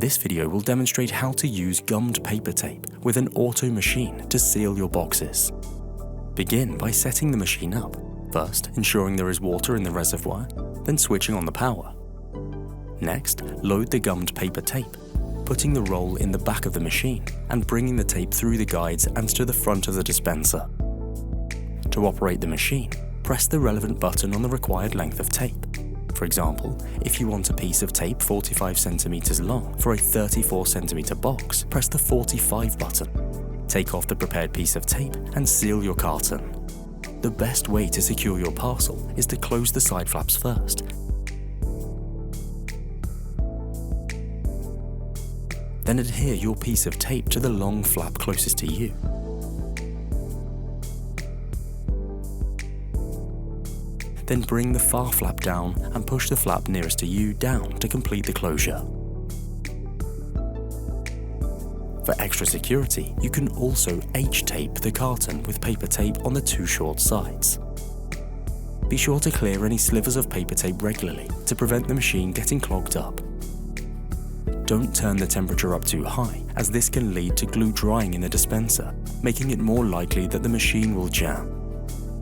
This video will demonstrate how to use gummed paper tape with an auto machine to seal your boxes. Begin by setting the machine up, first ensuring there is water in the reservoir, then switching on the power. Next, load the gummed paper tape, putting the roll in the back of the machine and bringing the tape through the guides and to the front of the dispenser. To operate the machine, press the relevant button on the required length of tape. For example, if you want a piece of tape 45 cm long for a 34 cm box, press the 45 button. Take off the prepared piece of tape and seal your carton. The best way to secure your parcel is to close the side flaps first. Then adhere your piece of tape to the long flap closest to you. Then bring the far flap down and push the flap nearest to you down to complete the closure. For extra security, you can also H-tape the carton with paper tape on the two short sides. Be sure to clear any slivers of paper tape regularly to prevent the machine getting clogged up. Don't turn the temperature up too high, as this can lead to glue drying in the dispenser, making it more likely that the machine will jam.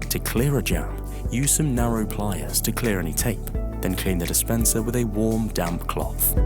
To clear a jam, use some narrow pliers to clear any tape, then clean the dispenser with a warm, damp cloth.